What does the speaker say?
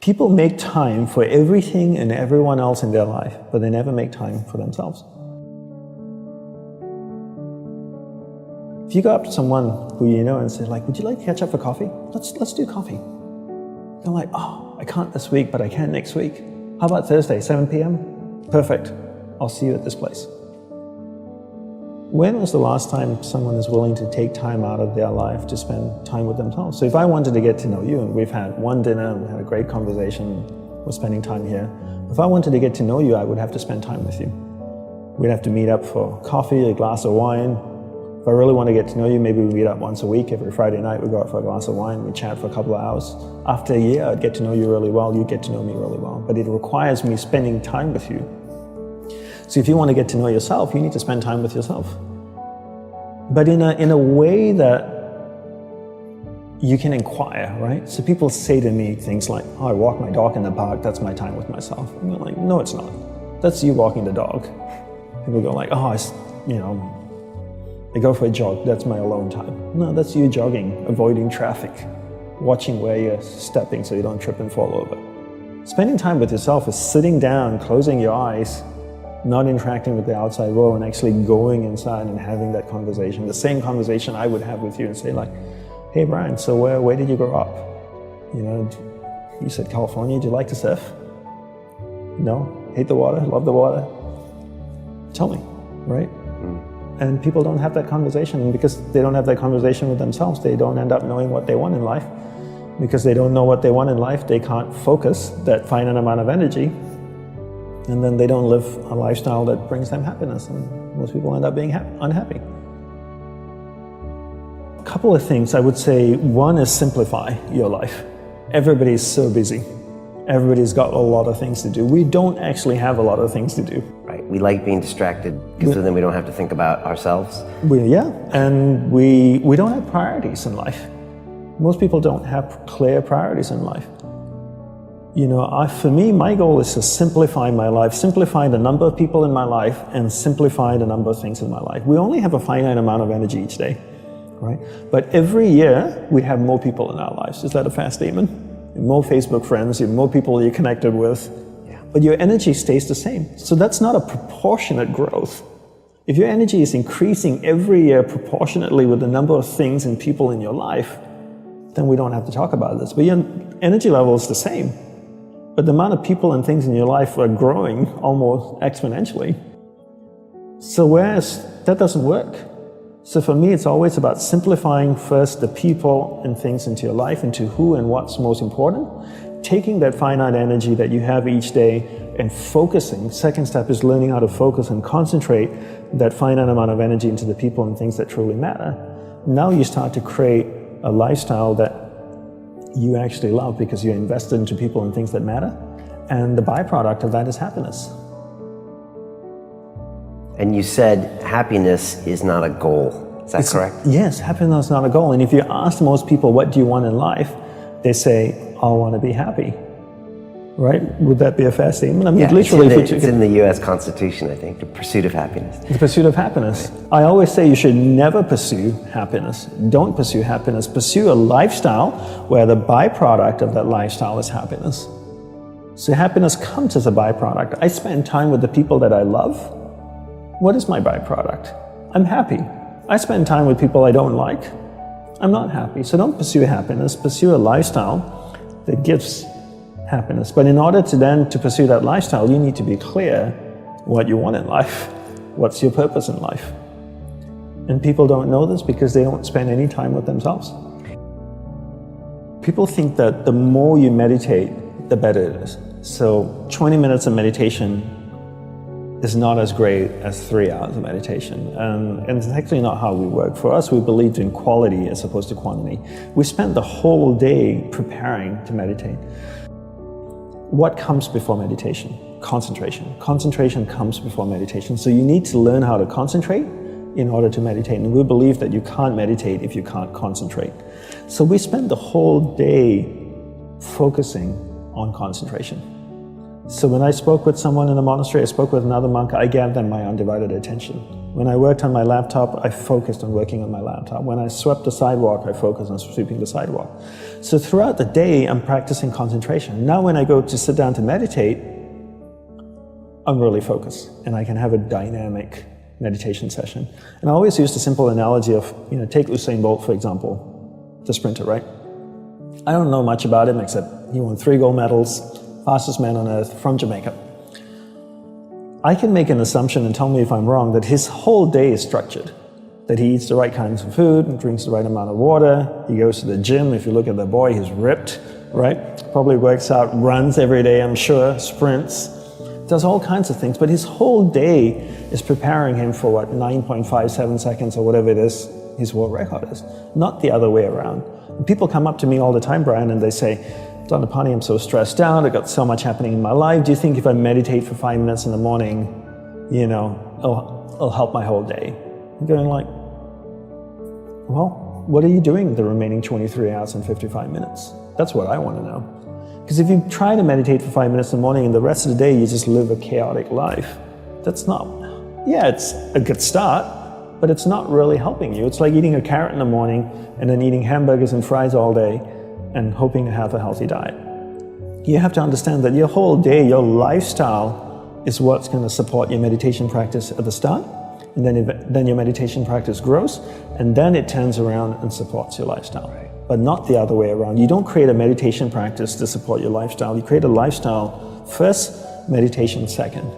People make time for everything and everyone else in their life, but they never make time for themselves. If you go up to someone who you know and say, like, would you like to catch up for coffee? Let's do coffee. They're like, oh, I can't this week, but I can next week. How about Thursday, 7 p.m.? Perfect. I'll see you at this place. When was the last time someone is willing to take time out of their life to spend time with themselves? So if I wanted to get to know you, and we've had one dinner, and we had a great conversation, we're spending time here. If I wanted to get to know you, I would have to spend time with you. We'd have to meet up for coffee, a glass of wine. If I really want to get to know you, maybe we meet up once a week. Every Friday night we go out for a glass of wine, we chat for a couple of hours. After a year, I'd get to know you really well, you get to know me really well. But it requires me spending time with you. So if you want to get to know yourself, you need to spend time with yourself. But in a way that you can inquire, right? So people say to me things like, oh, I walk my dog in the park, that's my time with myself. And you're like, no, it's not. That's you walking the dog. People go like, oh, I go for a jog, that's my alone time. No, that's you jogging, avoiding traffic, watching where you're stepping so you don't trip and fall over. Spending time with yourself is sitting down, closing your eyes, not interacting with the outside world, and actually going inside and having that conversation. The same conversation I would have with you and say like, hey Brian, so where did you grow up? You know, you said California, do you like to surf? No? Hate the water? Love the water? Tell me, right? And people don't have that conversation, and because they don't have that conversation with themselves, they don't end up knowing what they want in life. Because they don't know what they want in life, they can't focus that finite amount of energy, and then they don't live a lifestyle that brings them happiness, and most people end up being unhappy. A couple of things I would say. One is simplify your life. Everybody's so busy. Everybody's got a lot of things to do. We don't actually have a lot of things to do. Right. We like being distracted because then we don't have to think about ourselves. And we don't have priorities in life. Most people don't have clear priorities in life. You know, for me, my goal is to simplify my life, simplify the number of people in my life, and simplify the number of things in my life. We only have a finite amount of energy each day, right? But every year, we have more people in our lives. Is that a fair statement? More Facebook friends, more people you're connected with, but your energy stays the same. So that's not a proportionate growth. If your energy is increasing every year proportionately with the number of things and people in your life, then we don't have to talk about this. But your energy level is the same. But the amount of people and things in your life are growing almost exponentially. So whereas that doesn't work. So for me, it's always about simplifying first the people and things into your life, into who and what's most important, taking that finite energy that you have each day and focusing. Second step is learning how to focus and concentrate that finite amount of energy into the people and things that truly matter. Now you start to create a lifestyle that you actually love because you're invested into people and things that matter. And the byproduct of that is happiness. And you said happiness is not a goal. Is that correct? Yes, happiness is not a goal. And if you ask most people, what do you want in life? They say, I want to be happy. Right? Would that be a fair statement? I mean, literally, it's in the U.S. Constitution, I think, the pursuit of happiness. The pursuit of happiness. I always say you should never pursue happiness. Don't pursue happiness. Pursue a lifestyle where the byproduct of that lifestyle is happiness. So happiness comes as a byproduct. I spend time with the people that I love. What is my byproduct? I'm happy. I spend time with people I don't like. I'm not happy. So don't pursue happiness. Pursue a lifestyle that gives happiness. But in order to pursue that lifestyle, you need to be clear what you want in life. What's your purpose in life? And people don't know this because they don't spend any time with themselves. People think that the more you meditate, the better it is. So 20 minutes of meditation is not as great as 3 hours of meditation. And it's actually not how we work. For us, we believed in quality as opposed to quantity. We spent the whole day preparing to meditate. What comes before meditation? Concentration. Concentration comes before meditation. So you need to learn how to concentrate in order to meditate. And we believe that you can't meditate if you can't concentrate. So we spend the whole day focusing on concentration. So when I spoke with someone in a monastery, I spoke with another monk, I gave them my undivided attention. When I worked on my laptop, I focused on working on my laptop. When I swept the sidewalk, I focused on sweeping the sidewalk. So throughout the day, I'm practicing concentration. Now when I go to sit down to meditate, I'm really focused and I can have a dynamic meditation session. And I always use the simple analogy of, take Usain Bolt, for example, the sprinter, right? I don't know much about him except he won 3 gold medals, fastest man on earth from Jamaica. I can make an assumption, and tell me if I'm wrong, that his whole day is structured. That he eats the right kinds of food and drinks the right amount of water. He goes to the gym. If you look at the boy, he's ripped, right? Probably works out, runs every day, I'm sure, sprints, does all kinds of things. But his whole day is preparing him for 9.57 seconds or whatever it is his world record is, not the other way around. And people come up to me all the time, Brian, and they say, Dhanapani, I'm so stressed out, I've got so much happening in my life. Do you think if I meditate for 5 minutes in the morning, it'll help my whole day? I'm going like, well, what are you doing the remaining 23 hours and 55 minutes? That's what I want to know. Because if you try to meditate for 5 minutes in the morning and the rest of the day you just live a chaotic life, that's not, it's a good start, but it's not really helping you. It's like eating a carrot in the morning and then eating hamburgers and fries all day and hoping to have a healthy diet. You have to understand that your whole day, your lifestyle is what's going to support your meditation practice at the start, and then your meditation practice grows, and then it turns around and supports your lifestyle. Right. But not the other way around. You don't create a meditation practice to support your lifestyle. You create a lifestyle first, meditation second.